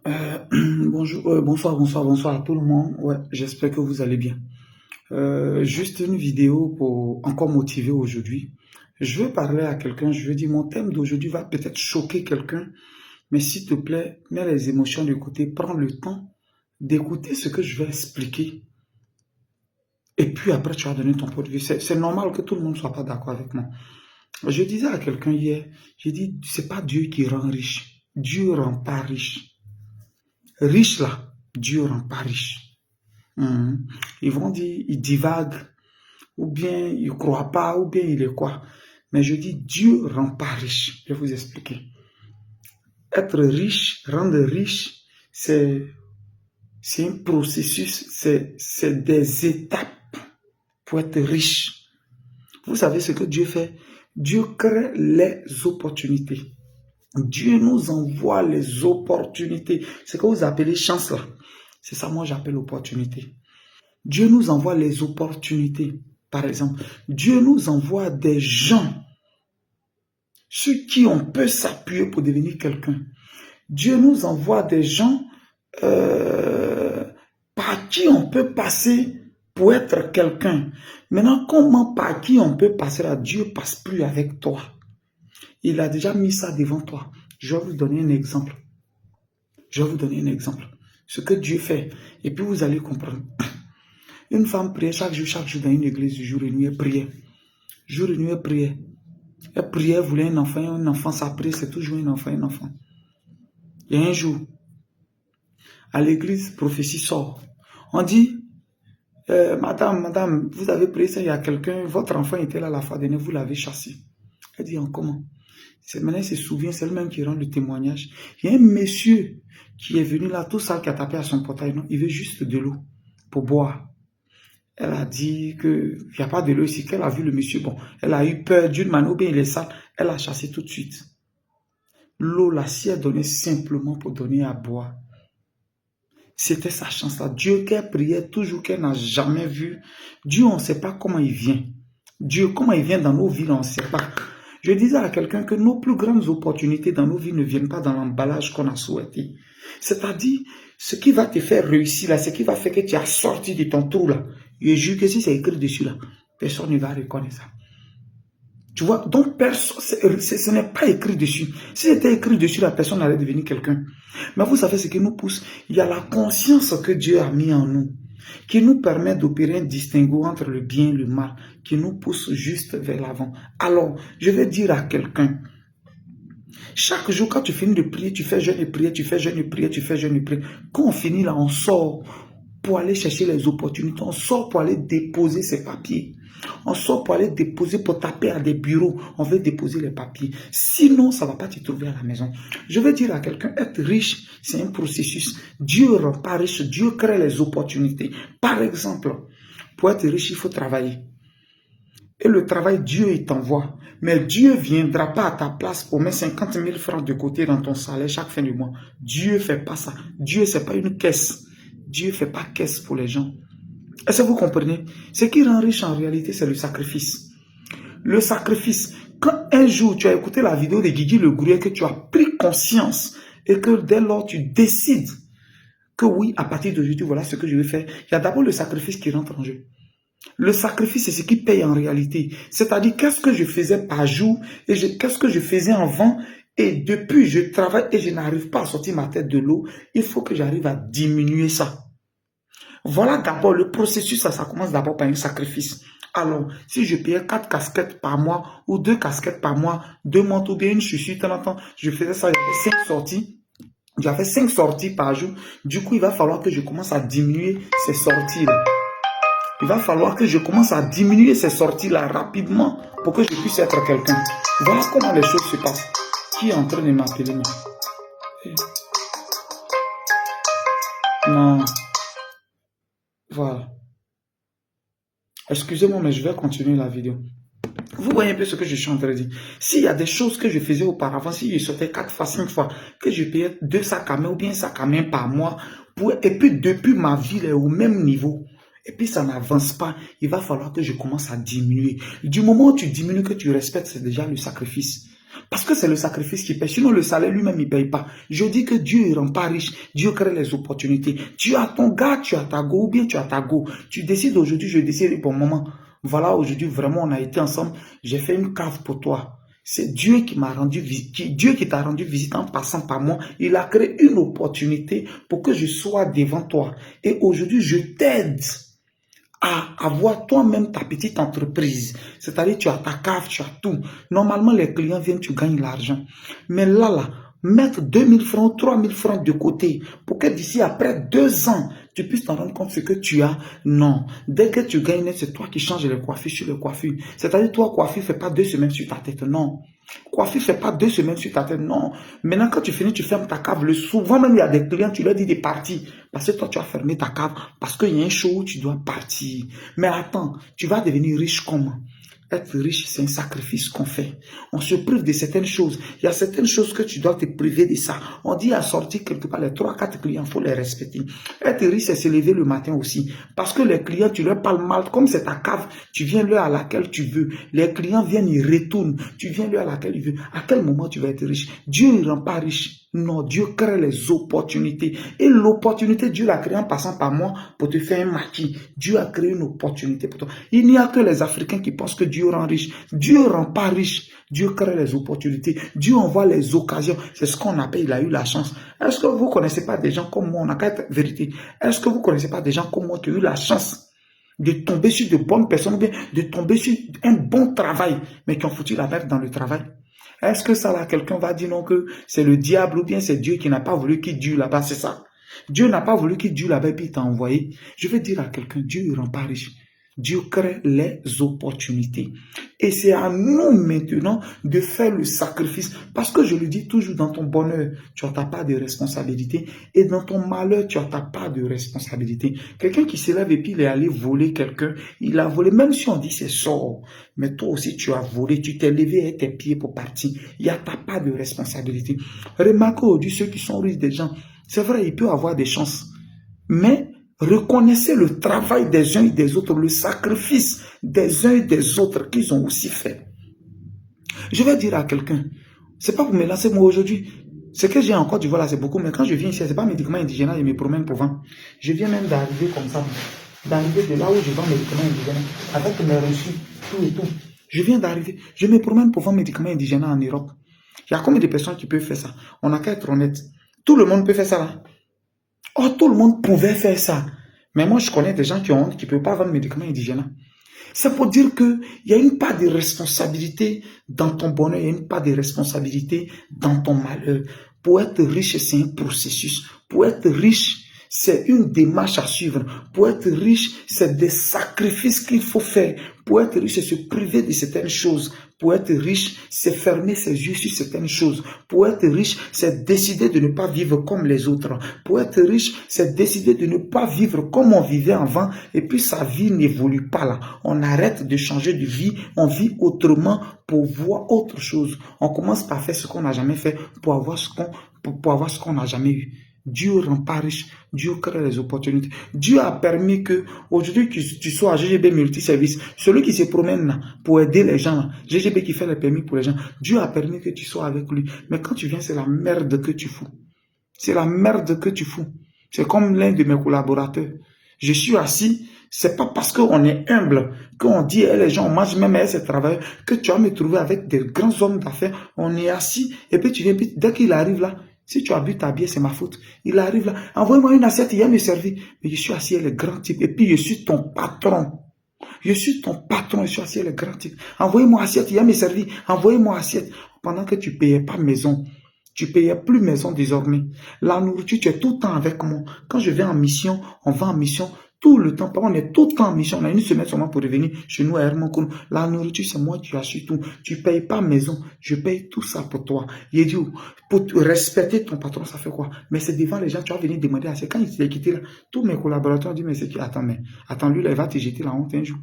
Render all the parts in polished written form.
Bonjour, bonsoir à tout le monde. Ouais, j'espère que vous allez bien. Juste une vidéo pour encore motiver aujourd'hui. Je veux parler à quelqu'un, je veux dire, mon thème d'aujourd'hui va peut-être choquer quelqu'un, mais s'il te plaît, mets les émotions de côté, prends le temps d'écouter ce que je vais expliquer. Et puis après, tu vas donner ton point de vue. C'est normal que tout le monde ne soit pas d'accord avec moi. Je disais à quelqu'un hier, j'ai dit, c'est pas Dieu qui rend riche. Dieu rend pas riche. Riche là, Dieu rend pas riche. Mhm. Ils vont dire, ils divaguent, ou bien ils ne croient pas, ou bien il est quoi. Mais je dis, Dieu rend pas riche. Je vais vous expliquer. Être riche, rendre riche, c'est un processus, c'est des étapes pour être riche. Vous savez ce que Dieu fait? Dieu crée les opportunités. Dieu nous envoie les opportunités. Ce que vous appelez chance là, c'est ça moi j'appelle opportunité. Dieu nous envoie les opportunités. Par exemple, Dieu nous envoie des gens sur qui on peut s'appuyer pour devenir quelqu'un. Dieu nous envoie des gens par qui on peut passer pour être quelqu'un. Maintenant, comment par qui on peut passer là? Dieu passe plus avec toi. Il a déjà mis ça devant toi. Je vais vous donner un exemple. Je vais vous donner un exemple. Ce que Dieu fait. Et puis vous allez comprendre. Une femme priait chaque jour dans une église, jour et nuit, elle priait. Jour et nuit, elle priait. Elle priait, elle voulait un enfant, ça priait, c'est toujours un enfant, un enfant. Et un jour, à l'église, prophétie sort. On dit, madame, vous avez prié ça, il y a quelqu'un, votre enfant était là la fois dernière, vous l'avez chassé. Elle dit, comment? Maintenant, elle se souvient, c'est elle-même qui rend le témoignage. Il y a un monsieur qui est venu là, tout ça, qui a tapé à son portail, non, il veut juste de l'eau pour boire. Elle a dit qu'il n'y a pas de l'eau ici, qu'elle a vu le monsieur, bon, elle a eu peur d'une manière, ou bien il est sale, elle a chassé tout de suite. L'eau, là, si elle donnait simplement pour donner à boire, c'était sa chance là. Dieu qu'elle priait toujours, qu'elle n'a jamais vu. Dieu, on ne sait pas comment il vient. Dieu, comment il vient dans nos vies, on ne sait pas. Je disais à quelqu'un que nos plus grandes opportunités dans nos vies ne viennent pas dans l'emballage qu'on a souhaité. C'est-à-dire, ce qui va te faire réussir là, ce qui va faire que tu as sorti de ton trou là. Je jure que si c'est écrit dessus là, personne ne va reconnaître ça. Tu vois, donc ce n'est pas écrit dessus. Si c'était écrit dessus, la personne allait devenir quelqu'un. Mais vous savez ce qui nous pousse? Il y a la conscience que Dieu a mis en nous, qui nous permet d'opérer un distinguo entre le bien et le mal, qui nous pousse juste vers l'avant. Alors, je vais dire à quelqu'un, chaque jour quand tu finis de prier, tu fais jeûne et prière, tu fais jeûne et prière, tu fais jeûne et prière. Quand on finit là, on sort pour aller chercher les opportunités, on sort pour aller déposer ses papiers. On sort pour aller déposer, pour taper à des bureaux. On veut déposer les papiers. Sinon, ça ne va pas te trouver à la maison. Je veux dire à quelqu'un, être riche, c'est un processus. Dieu ne rend pas riche, Dieu crée les opportunités. Par exemple, pour être riche, il faut travailler. Et le travail, Dieu, il t'envoie. Mais Dieu ne viendra pas à ta place pour mettre 50 000 francs de côté dans ton salaire chaque fin du mois. Dieu ne fait pas ça. Dieu, ce n'est pas une caisse. Dieu ne fait pas caisse pour les gens. Est-ce que vous comprenez? Ce qui rend riche en réalité, c'est le sacrifice. Le sacrifice. Quand un jour tu as écouté la vidéo de Guigui Le Gourou et que tu as pris conscience et que dès lors tu décides que oui, à partir d'aujourd'hui, voilà ce que je vais faire, il y a d'abord le sacrifice qui rentre en jeu. Le sacrifice, c'est ce qui paye en réalité. C'est-à-dire, qu'est-ce que je faisais par jour et qu'est-ce que je faisais avant et depuis, je travaille et je n'arrive pas à sortir ma tête de l'eau. Il faut que j'arrive à diminuer ça. Voilà d'abord le processus, ça commence d'abord par un sacrifice. Alors, si je payais 4 casquettes par mois ou 2 casquettes par mois, 2 manteaux, bien une chaussure, de temps en temps, je faisais ça, j'avais 5 sorties. J'avais 5 sorties par jour. Du coup, il va falloir que je commence à diminuer ces sorties-là. Il va falloir que je commence à diminuer ces sorties-là rapidement pour que je puisse être quelqu'un. Voilà comment les choses se passent. Qui est en train de m'appeler? Non. Voilà. Excusez-moi, mais je vais continuer la vidéo. Vous voyez un peu ce que je suis en train de dire. S'il y a des choses que je faisais auparavant, si je sortais 4 fois, 5 fois, que je payais 2 sacs à main ou bien 1 sac à main par mois, et puis depuis ma vie est au même niveau, et puis ça n'avance pas, il va falloir que je commence à diminuer. Du moment où tu diminues, que tu respectes, c'est déjà le sacrifice. Parce que c'est le sacrifice qui paye. Sinon, le salaire lui-même, il ne paye pas. Je dis que Dieu ne rend pas riche. Dieu crée les opportunités. Tu as ton gars, tu as ta go, ou bien tu as ta go. Tu décides aujourd'hui, je décide pour moment. Voilà, aujourd'hui, vraiment, on a été ensemble. J'ai fait une cave pour toi. C'est Dieu qui m'a rendu visite. Dieu qui t'a rendu visite en passant par moi. Il a créé une opportunité pour que je sois devant toi. Et aujourd'hui, je t'aide à avoir toi-même ta petite entreprise. C'est-à-dire, tu as ta cave, tu as tout. Normalement, les clients viennent, tu gagnes l'argent. Mais là, mettre 2000 francs, 3000 francs de côté pour que d'ici après 2 ans, tu puisses t'en rendre compte ce que tu as. Non. Dès que tu gagnes, c'est toi qui changes les coiffures sur les coiffures. C'est-à-dire, toi, coiffure, fait pas 2 semaines sur ta tête. Non. Coiffure, fait pas 2 semaines sur ta tête. Non. Maintenant, quand tu finis, tu fermes ta cave. Souvent, même, il y a des clients, tu leur dis de partir. Parce que toi, tu as fermé ta cave. Parce qu'il y a un show où tu dois partir. Mais attends, tu vas devenir riche comment? Être riche, c'est un sacrifice qu'on fait. On se prive de certaines choses. Il y a certaines choses que tu dois te priver de ça. On dit à sortir quelque part, les 3-4 clients, il faut les respecter. Être riche, c'est se lever le matin aussi. Parce que les clients, tu leur parles mal. Comme c'est ta cave, tu viens l'heure à laquelle tu veux. Les clients viennent, ils retournent. Tu viens l'heure à laquelle ils veulent. À quel moment tu vas être riche? Dieu ne rend pas riche. Non, Dieu crée les opportunités. Et l'opportunité, Dieu l'a créée en passant par moi pour te faire un maquis. Dieu a créé une opportunité pour toi. Il n'y a que les Africains qui pensent que Dieu rend riche. Dieu ne rend pas riche. Dieu crée les opportunités. Dieu envoie les occasions. C'est ce qu'on appelle, il a eu la chance. Est-ce que vous ne connaissez pas des gens comme moi? On n'a qu'à être vérité. Est-ce que vous ne connaissez pas des gens comme moi qui ont eu la chance de tomber sur de bonnes personnes, ou bien de tomber sur un bon travail, mais qui ont foutu la merde dans le travail? Est-ce que ça là, quelqu'un va dire non que c'est le diable ou bien c'est Dieu qui n'a pas voulu qu'il dure là-bas? C'est ça. Dieu n'a pas voulu qu'il dure là-bas et puis il t'a envoyé. Je vais dire à quelqu'un, Dieu ne rend pas riche. Dieu crée les opportunités. Et c'est à nous maintenant de faire le sacrifice. Parce que je le dis toujours, dans ton bonheur, tu as ta part de responsabilité. Et dans ton malheur, tu as ta part de responsabilité. Quelqu'un qui se lève et puis il est allé voler quelqu'un, il a volé, même si on dit c'est sort. Mais toi aussi, tu as volé, tu t'es levé avec tes pieds pour partir. Il y a ta part de responsabilité. Remarquez aujourd'hui ceux qui sont riches des gens. C'est vrai, il peut avoir des chances. Mais reconnaissez le travail des uns et des autres, le sacrifice des uns et des autres qu'ils ont aussi fait. Je vais dire à quelqu'un, c'est pas pour me lancer moi aujourd'hui. Ce que j'ai encore du voilà, c'est beaucoup, mais quand je viens ici, c'est pas médicaments indigènes, je me promène pour vendre. Je viens même d'arriver comme ça, d'arriver de là où je vends médicaments indigènes, avec mes reçus, tout et tout. Je viens d'arriver, je me promène pour vendre médicaments indigènes en Europe. Il y a combien de personnes qui peuvent faire ça? On n'a qu'à être honnête. Tout le monde peut faire ça là. Oh, tout le monde pouvait faire ça. Mais moi, je connais des gens qui ont honte, qui ne peuvent pas vendre médicaments indigènes. C'est pour dire qu'il y a une part de responsabilité dans ton bonheur, il y a une part de responsabilité dans ton malheur. Pour être riche, c'est un processus. Pour être riche, c'est une démarche à suivre. Pour être riche, c'est des sacrifices qu'il faut faire. Pour être riche, c'est se priver de certaines choses. Pour être riche, c'est fermer ses yeux sur certaines choses. Pour être riche, c'est décider de ne pas vivre comme les autres. Pour être riche, c'est décider de ne pas vivre comme on vivait avant. Et puis sa vie n'évolue pas là. On arrête de changer de vie. On vit autrement pour voir autre chose. On commence par faire ce qu'on n'a jamais fait pour avoir ce qu'on n'a jamais eu. Dieu rend pas riche, Dieu crée les opportunités. Dieu a permis que aujourd'hui tu sois à GGB multiservice, celui qui se promène là pour aider les gens, là, GGB qui fait les permis pour les gens, Dieu a permis que tu sois avec lui. Mais quand tu viens, c'est la merde que tu fous. C'est la merde que tu fous. C'est comme l'un de mes collaborateurs. Je suis assis, c'est pas parce qu'on est humble, qu'on dit les gens, on mange même à ces travailleurs, que tu vas me trouver avec des grands hommes d'affaires. On est assis, et puis tu viens, dès qu'il arrive là, si tu as bu ta bière, c'est ma faute. Il arrive là, envoie-moi une assiette, il vient me servir. Mais je suis assis, le grand type. Et puis je suis ton patron. Je suis ton patron, je suis assis, le grand type. Envoyez-moi assiette, il vient me servir. Envoyez-moi assiette. Pendant que tu ne payais pas maison. Tu ne payais plus maison désormais. La nourriture, tu es tout le temps avec moi. Quand je vais en mission, on va en mission. Tout le temps, on est tout le temps en mission. On a une semaine seulement pour revenir chez nous à Hermancourt. La nourriture, c'est moi qui assure tout. Tu ne payes pas maison. Je paye tout ça pour toi. Il dit, pour respecter ton patron, ça fait quoi? Mais c'est devant les gens, tu vas venir demander à c'est quand il s'est quitté là. Tous mes collaborateurs ont dit, mais c'est qui? Attends, lui, là, il va te jeter la honte un jour.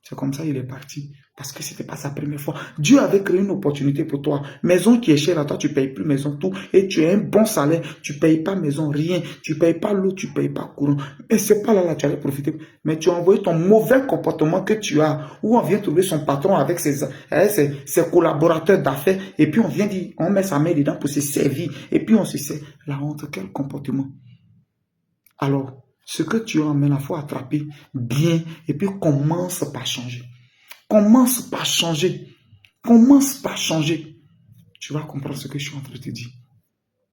C'est comme ça il est parti. Parce que ce n'était pas sa première fois. Dieu avait créé une opportunité pour toi. Maison qui est chère à toi, tu ne payes plus maison, tout. Et tu as un bon salaire. Tu ne payes pas maison, rien. Tu ne payes pas l'eau, tu ne payes pas courant. Et c'est pas là, tu allais profiter. Mais tu as envoyé ton mauvais comportement que tu as. Où on vient trouver son patron avec ses collaborateurs d'affaires. Et puis on vient dire, on met sa main dedans pour se servir. Et puis on se sert. La honte, quel comportement. Alors, ce que tu as en main, il faut attraper bien. Et puis commence par changer. Commence par changer. Commence par changer. Tu vas comprendre ce que je suis en train de te dire.